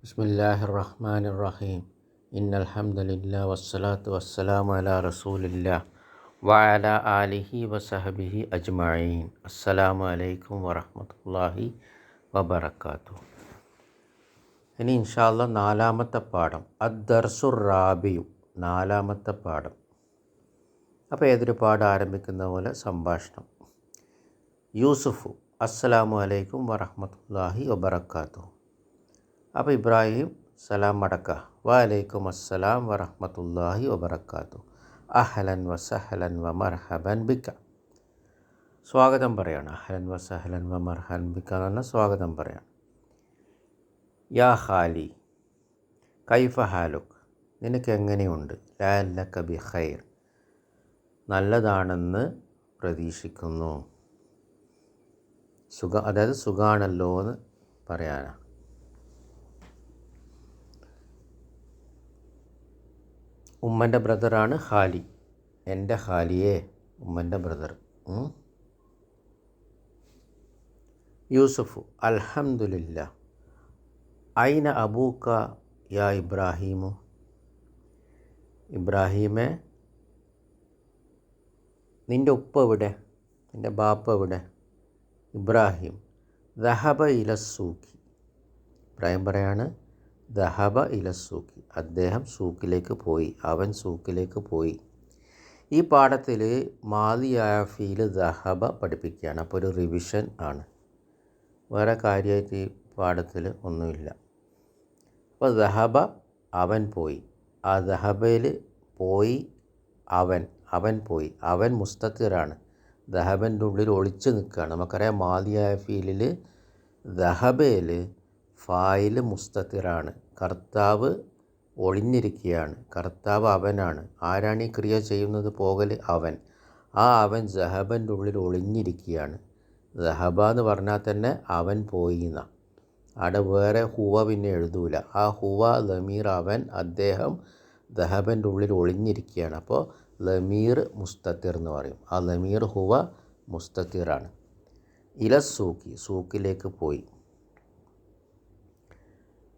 ബിസ്മില്ലാഹിർ റഹ്മാനിർ റഹീം. ഇന്നൽ ഹംദലില്ലാഹി വസ്സലാത്തു വസ്സലാമു അലാ റസൂലില്ലാഹി വഅലാ ആലിഹി വസഹബിഹി അജ്മഈൻ. അസ്സലാമു അലൈക്കും വറഹ്മത്തുള്ളാഹി വബറകാതുഹു. ഇനി ഇൻഷാ അല്ലാഹ് നാലാമത്തെ പാഠം അദ്ദർസുർ റാബിയു, നാലാമത്തെ പാഠം. അപ്പോൾ ഏതൊരു പാഠം ആരംഭിക്കുന്ന പോലെ സംഭാഷണം. യൂസുഫു അസ്സലാമു അലൈക്കും വറഹ്മത്തുള്ളാഹി വബറകാതുഹു. അപ്പോൾ ഇബ്രാഹിം സലാം മടക്ക, വഅലൈക്കും അസ്സലാം വറഹ്മത്തുള്ളാഹി വബറകാതുഹു. അഹ്ലൻ വസഹ്ലൻ വമർഹബൻ ബിക. സ്വാഗതം പറയാണ്. അഹ്ലൻ വസഹ്ലൻ വമർഹബൻ ബിക എന്ന് പറഞ്ഞാൽ സ്വാഗതം പറയാണ്. യാ ഖാലി കൈഫ ഹാലുക്, നിനക്ക് എങ്ങനെയുണ്ട്? ലഅല്ലക ബിഖൈർ, നല്ലതാണെന്ന് പ്രതീക്ഷിക്കുന്നു. അതായത് സുഖാണല്ലോ എന്ന് പറയാനാണ്. ഉമ്മൻ്റെ ബ്രദറാണ് ഖാലി. എൻ്റെ ഖാലിയെ, ഉമ്മൻ്റെ ബ്രദർ. യൂസുഫു അൽഹംദുലില്ലാ. ഐന അബൂക്ക യാ ഇബ്രാഹീമു. ഇബ്രാഹീമെ, നിൻ്റെ ഉപ്പ എവിടെ? നിൻ്റെ ബാപ്പ എവിടെ? ഇബ്രാഹിം ദഹബ ഇലസ്സൂക്കി. ഇബ്രാഹിം പറയാണ് ദഹബ ഇലസ്സൂക്കി, അദ്ദേഹം സൂക്കിലേക്ക് പോയി, അവൻ സൂക്കിലേക്ക് പോയി. ഈ പാഠത്തിൽ മാദിയായ ഫീല് ദഹബ പഠിപ്പിക്കുകയാണ്. അപ്പോൾ ഒരു റിവിഷൻ ആണ്, വേറെ കാര്യമായിട്ട് ഈ പാഠത്തിൽ ഒന്നുമില്ല. അപ്പോൾ ദഹബ അവൻ പോയി, ആ ദഹബയിൽ പോയി അവൻ പോയി. അവൻ മുസ്തത്തിറാണ്, ദഹബൻ്റെ ഉള്ളിൽ ഒളിച്ചു നിൽക്കുകയാണ്. നമുക്കറിയാം മാദിയായ ഫീലിൽ ദഹബയിൽ ഫായില് മുസ്തത്തിറാണ്, കർത്താവ് ഒളിഞ്ഞിരിക്കുകയാണ്, കർത്താവ് അവനാണ്. ആരാണ് ഈ ക്രിയ ചെയ്യുന്നത്? പോകൽ അവൻ. ആ അവൻ ദഹബൻ്റെ ഉള്ളിൽ ഒളിഞ്ഞിരിക്കുകയാണ്. ദഹബ എന്ന് പറഞ്ഞാൽ തന്നെ അവൻ പോയി എന്നാ. അവിടെ വേറെ ഹുവ പിന്നെ എഴുതൂല. ആ ഹുവ ലമീർ അവൻ, അദ്ദേഹം ദഹബൻ്റെ ഉള്ളിൽ ഒളിഞ്ഞിരിക്കുകയാണ്. അപ്പോൾ ലമീർ മുസ്തത്തിർ എന്ന് പറയും. ആ ലമീർ ഹുവ മുസ്തത്തിറാണ്. ഇലസൂക്കി, സൂക്കിലേക്ക് പോയി.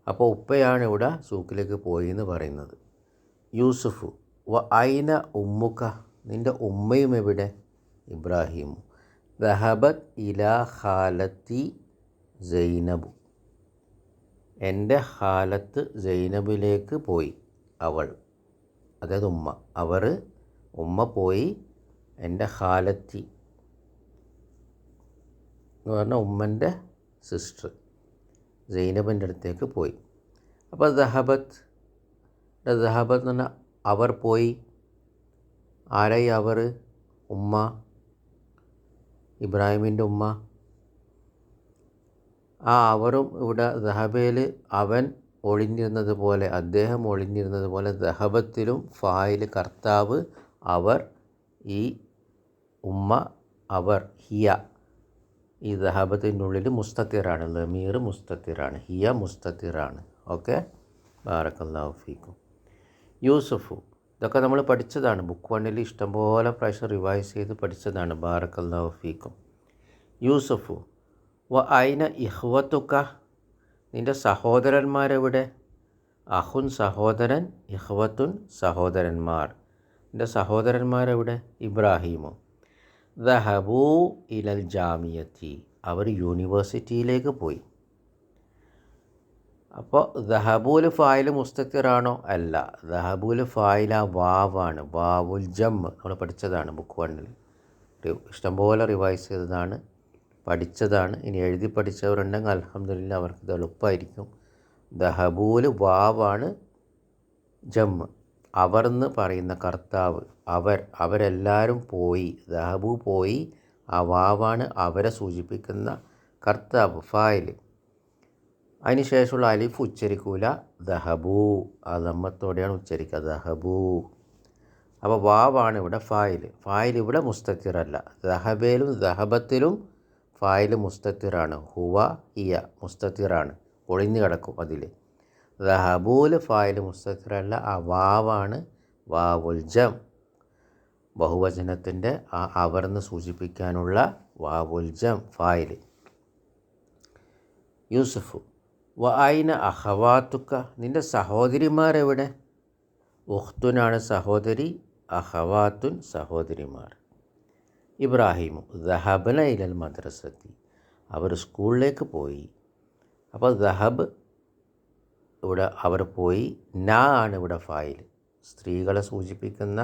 അപ്പോൾ ഉപ്പയാണ് ഇവിടെ സൂക്കിലേക്ക് പോയി എന്ന് പറയുന്നത്. യൂസുഫു വ ഐന ഉമ്മുക, നിൻ്റെ ഉമ്മയും എവിടെ? ഇബ്രാഹിമു ദഹബത് ഇലാ ഖാലത്തി സൈനബു, എൻ്റെ ഖാലത്ത് സൈനബിലേക്ക് പോയി. അവൾ, അതായത് ഉമ്മ, ഉമ്മ പോയി. എൻ്റെ ഖാലത്തി എന്ന് പറഞ്ഞാൽ ഉമ്മൻ്റെ സിസ്റ്റർ സൈനബിൻ്റെ അടുത്തേക്ക് പോയി. അപ്പോൾ ദഹബത്ത് എന്ന് പറഞ്ഞാൽ അവർ പോയി. ആരായി അവർ? ഉമ്മ, ഇബ്രാഹിമിൻ്റെ ഉമ്മ. ആ അവരും ഇവിടെ ദഹബയിൽ അവൻ ഒളിഞ്ഞിരുന്നത് പോലെ, അദ്ദേഹം ഒളിഞ്ഞിരുന്നത് പോലെ ദഹബത്തിലും ഫായിൽ കർത്താവ്, അവർ, ഈ ഉമ്മ, അവർ, ഹിയ. ഈ ദഹബത്തിൻ്റെ ഉള്ളിൽ മുസ്തത്തിറാണ്, ലമീർ മുസ്തത്തിറാണ്, ഹിയ മുസ്തത്തിറാണ്. ഓക്കെ, ബാറക്കല്ലാഹു ഫീക്കും. യൂസുഫു, ഇതൊക്കെ നമ്മൾ പഠിച്ചതാണ്, ബുക്ക് 1 ഇഷ്ടംപോലെ പ്രാവശ്യം റിവൈസ് ചെയ്ത് പഠിച്ചതാണ്. ബാറക്കല്ലാഹു ഫീക്കും. യൂസുഫു വ ഐന ഇഖ്വത്തുക, നിൻ്റെ സഹോദരന്മാരെവിടെ? അഹുൻ സഹോദരൻ, ഇഖ്വത്തുൻ സഹോദരന്മാർ. നിൻ്റെ സഹോദരന്മാരെവിടെ? ഇബ്രാഹിമു ദഹബൂ ഇലൽ ജാമിയത്തി, അവർ യൂണിവേഴ്സിറ്റിയിലേക്ക് പോയി. അപ്പോൾ ദഹബൂൽ ഫായിൽ മുസ്തത്തിറാണോ? അല്ല, ദഹബൂൽ ഫായിൽ ആ വാവാണ്, വാവുൽ ജം. നമ്മൾ പഠിച്ചതാണ് ബുക്ക് 1 ഇഷ്ടംപോലെ റിവൈസ് ചെയ്തതാണ്, പഠിച്ചതാണ്. ഇനി എഴുതി പഠിച്ചവരുണ്ടെങ്കിൽ അൽഹംദുലില്ലാ, അവർക്ക് ഇത് എളുപ്പമായിരിക്കും. ദഹബൂൽ വാവാണ്, ജം അവർ എന്ന് പറയുന്ന കർത്താവ്, അവരെല്ലാവരും പോയി. ദഹബു പോയി, ആ വാവാണ് അവരെ സൂചിപ്പിക്കുന്ന കർത്താവ്, ഫായിൽ. അതിന് ശേഷമുള്ള അലിഫ് ഉച്ചരിക്കൂല, ദഹബു, ആ ദമ്മത്തോടെയാണ് ഉച്ചരിക്കുക, ദഹബു. അപ്പോൾ വാവാണ് ഇവിടെ ഫായിൽ ഇവിടെ മുസ്തത്തിറല്ല. ദഹബയിലും ദഹബത്തിലും ഫായിൽ മുസ്തത്തിറാണ്, ഹുവ ഹിയ മുസ്തത്തിറാണ്, ഒളിഞ്ഞു കിടക്കും അതിൽ. ദഹബൂൽ ഫായിൽ മുസ്തത്തിറല്ല, ആ വാവാണ് വാവുൽ ജം, ബഹുവചനത്തിൻ്റെ ആ അവർന്ന് സൂചിപ്പിക്കാനുള്ള വാവുൽ ജം ഫായിൽ. യൂസുഫു വ ഐന അഹവാത്തുക്ക, നിൻ്റെ സഹോദരിമാരെവിടെ? ഉഖ്തുനാണ് സഹോദരി, അഹവാത്തുൻ സഹോദരിമാർ. ഇബ്രാഹിമു ദഹബന ഇലൽ മദ്രസത്തി, അവർ സ്കൂളിലേക്ക് പോയി. അപ്പോൾ ദഹബ് ഇവിടെ അവർ പോയി, ന ആണ് ഇവിടെ ഫായിൽ, സ്ത്രീകളെ സൂചിപ്പിക്കുന്ന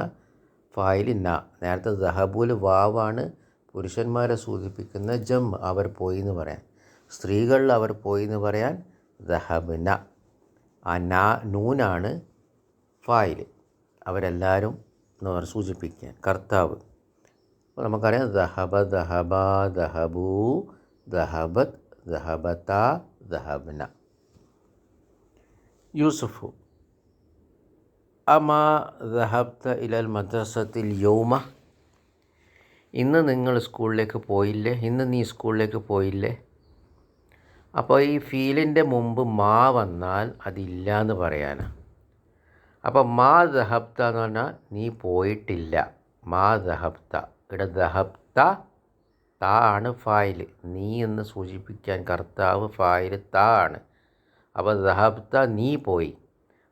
ഫായിൽ ന. നേരത്തെ ദഹബുൽ വാവാണ് പുരുഷന്മാരെ സൂചിപ്പിക്കുന്ന ജം, അവർ പോയി എന്ന് പറയാൻ. സ്ത്രീകളിൽ അവർ പോയി എന്ന് പറയാൻ ദഹബ്ന. ആ നൂനാണ് ഫായിൽ, അവരെല്ലാവരും എന്ന് സൂചിപ്പിക്കാൻ, കർത്താവ്. അപ്പോൾ നമുക്കറിയാം ദഹബ, ദഹബ, ദഹബു, ദഹബത്, ദഹബത, ദഹബ്ന. യൂസുഫു അമാ ദഹബ്ത ഇലൽ മദ്രസത്തിൽ യൗമ, ഇന്ന് നിങ്ങൾ സ്കൂളിലേക്ക് പോയില്ലേ? ഇന്ന് നീ സ്കൂളിലേക്ക് പോയില്ലേ? അപ്പോൾ ഈ ഫീലിൻ്റെ മുമ്പ് മാ വന്നാൽ അതില്ല എന്ന് പറയാനാണ്. അപ്പോൾ മാ ദഹബ്ത എന്ന് പറഞ്ഞാൽ നീ പോയിട്ടില്ല. മാ ദഹബ്ത, ഇവിടെ ദഹബ്ത താ ആണ് ഫായിൽ, നീ എന്ന് സൂചിപ്പിക്കാൻ കർത്താവ് ഫായിൽ താ ആണ്. അപ്പോൾ ദഹബ്ത നീ പോയി,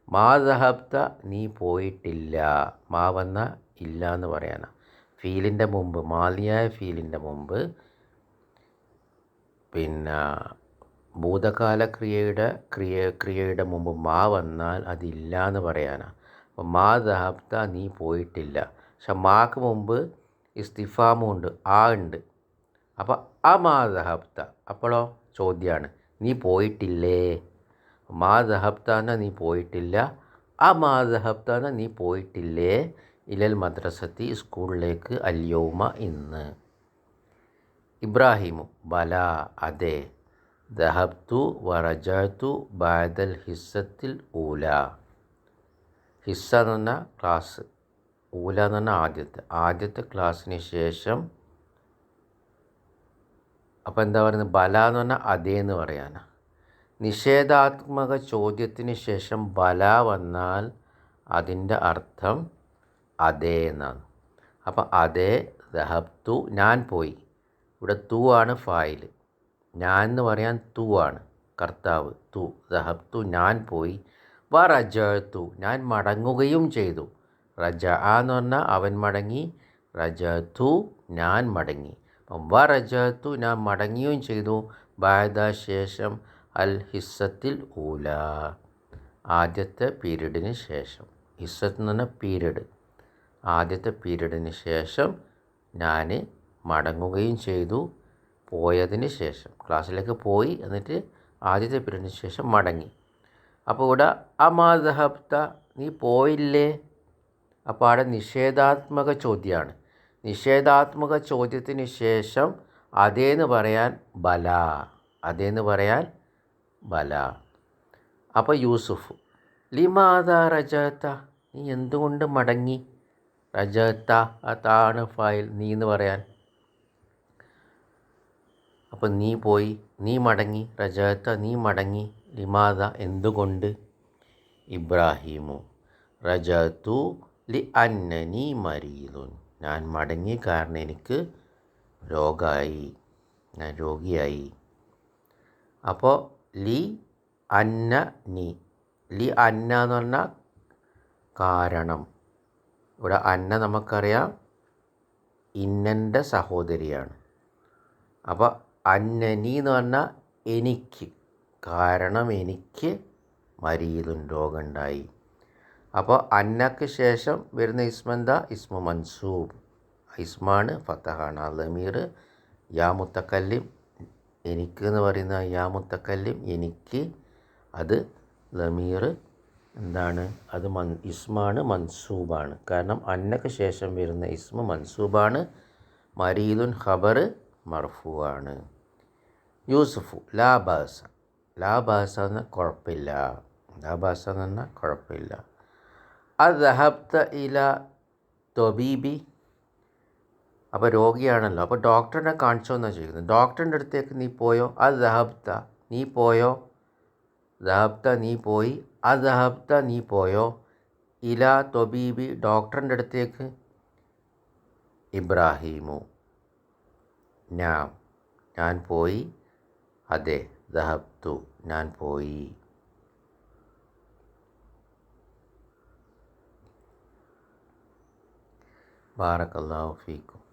മാ ദഹബ്ത നീ പോയിട്ടില്ല. മാ വന്ന ഇല്ല എന്ന് പറയാനാണ്. ഫീലിൻ്റെ മുമ്പ്, മാലിയായ ഫീലിൻ്റെ മുമ്പ് പിന്നെ ഭൂതകാല ക്രിയയുടെ മുമ്പ് മാ വന്നാൽ അതില്ല എന്ന് പറയാനാണ്. അപ്പോൾ മാ ദഹബ്ത നീ പോയിട്ടില്ല. പക്ഷെ മാക്ക് മുമ്പ് ഇസ്തിഫാമുണ്ട്, ആ ഉണ്ട്. അപ്പോൾ ആ മാ ദഹബ്ത, അപ്പോഴോ ചോദ്യമാണ്, നീ പോയിട്ടില്ലേ? മാ ദഹബ്താന നീ പോയിട്ടില്ല, ആ മാ ദഹബ്താന നീ പോയിട്ടില്ലേ, ഇലൽ മദ്രസത്തി സ്കൂളിലേക്ക്, അല്യൗമ ഇന്ന്. ഇബ്രാഹിമു ബല അതെ, ദഹബ്തു വറജഅതു ബഅദൽ ഹിസ്സത്തിൽ ഊല. ഹിസ്സ എന്ന് പറഞ്ഞാൽ ക്ലാസ്, ഊല എന്ന് പറഞ്ഞാൽ ആദ്യത്തെ ക്ലാസ്സിന് ശേഷം. അപ്പോൾ എന്താ പറയുന്നത്? ബല എന്ന് പറഞ്ഞാൽ അതേ എന്ന് പറയാനാണ്. നിഷേധാത്മക ചോദ്യത്തിന് ശേഷം ബല വന്നാൽ അതിൻ്റെ അർത്ഥം അതേ എന്നാണ്. അപ്പം അതേ, ദഹബ്തു ഞാൻ പോയി, ഇവിടെ തു ആണ് ഫായിൽ, ഞാൻ എന്ന് പറയാൻ തു ആണ് കർത്താവ്, തു. ദഹബ്തു ഞാൻ പോയി, വ റജഅതു ഞാൻ മടങ്ങുകയും ചെയ്തു. എന്ന് പറഞ്ഞാൽ അവൻ മടങ്ങി, റജഅതു ഞാൻ മടങ്ങി. അപ്പം വ റജഅതു ഞാൻ മടങ്ങുകയും ചെയ്തു, ബഅദ ശേഷം, അൽ ഹിസ്സത്തിൽ ഊല ആദ്യത്തെ പീരീഡിന് ശേഷം. ഹിസ്സത്ത് എന്ന് പറഞ്ഞാൽ പീരീഡ്, ആദ്യത്തെ പീരീഡിന് ശേഷം ഞാൻ മടങ്ങുകയും ചെയ്തു, പോയതിന് ശേഷം. ക്ലാസ്സിലേക്ക് പോയി, എന്നിട്ട് ആദ്യത്തെ പീരീഡിന് ശേഷം മടങ്ങി. അപ്പോൾ ഇവിടെ അമാ ദഹബ്ത നീ പോയില്ലേ? അപ്പോൾ അവിടെ നിഷേധാത്മക ചോദ്യമാണ്. നിഷേധാത്മക ചോദ്യത്തിന് ശേഷം അതേന്ന് പറയാൻ ബല, അതേന്ന് പറയാൻ ബല. അപ്പോൾ യൂസുഫ് ലിമാദ റജഅത, നീ എന്തുകൊണ്ട് മടങ്ങി? റജഅത അതാണ് ഫായിൽ, നീ എന്ന് പറയാൻ. അപ്പം നീ പോയി, നീ മടങ്ങി, റജഅത നീ മടങ്ങി, ലിമാദ എന്തുകൊണ്ട്? ഇബ്രാഹിമു റജഅതു ലി അന്നനി മരീദുൻ, ഞാൻ മടങ്ങി കാരണം എനിക്ക് രോഗമായി, ഞാൻ രോഗിയായി. അപ്പോൾ ലി അന്ന നീ, ലി അന്ന എന്ന് പറഞ്ഞാൽ കാരണം. ഇവിടെ അന്ന നമുക്കറിയാം ഇന്നൻ്റെ സഹോദരിയാണ്. അപ്പോൾ അന്നനി എന്ന് പറഞ്ഞാൽ എനിക്ക്, കാരണം എനിക്ക് മരീദുൻ രോഗമുണ്ടായി. അപ്പോൾ അന്നക്ക് ശേഷം വരുന്ന ഇസ്മെന്താ? ഇസ്മു മൻസൂബ്, ഇസ്മാണ് ഫത്തഹാണ്. ലമീർ യാ മുത്തക്കല്ലിം, എനിക്ക് എന്ന് പറയുന്ന യാ മുത്തക്കല്ലിം എനിക്ക്, അത് ലമീർ എന്താണ്? അത് ഇസ്മാണ്, മൻസൂബാണ്. കാരണം അന്നക്ക് ശേഷം വരുന്ന ഇസ്മു മൻസൂബാണ്. മരീദുൻ ഖബർ മർഫൂ ആണ്. യൂസുഫു ലാ ബാസ, ലാ ബാസ എന്ന് കുഴപ്പമില്ല, ലാ ബാസ എന്ന് പറഞ്ഞാൽ കുഴപ്പമില്ല. അദ്ഹബ്ത ഇല തൊബീബി, അപ്പോൾ രോഗിയാണല്ലോ, അപ്പോൾ ഡോക്ടറിനെ കാണിച്ചോ എന്നാണ് ചോദിക്കുന്നത്. ഡോക്ടറിൻ്റെ അടുത്തേക്ക് നീ പോയോ? അദ്ഹബ്ത നീ പോയോ? ദഹബ്ത നീ പോയി, അദ്ഹബ്ത നീ പോയോ, ഇല തൊബീബി ഡോക്ടറിൻ്റെ അടുത്തേക്ക്. ഇബ്രാഹിമു ഞാൻ പോയി, അതെ, ദഹബ്തു ഞാൻ പോയി. ബാറക്കല്ലാഹു ഫീക്കും.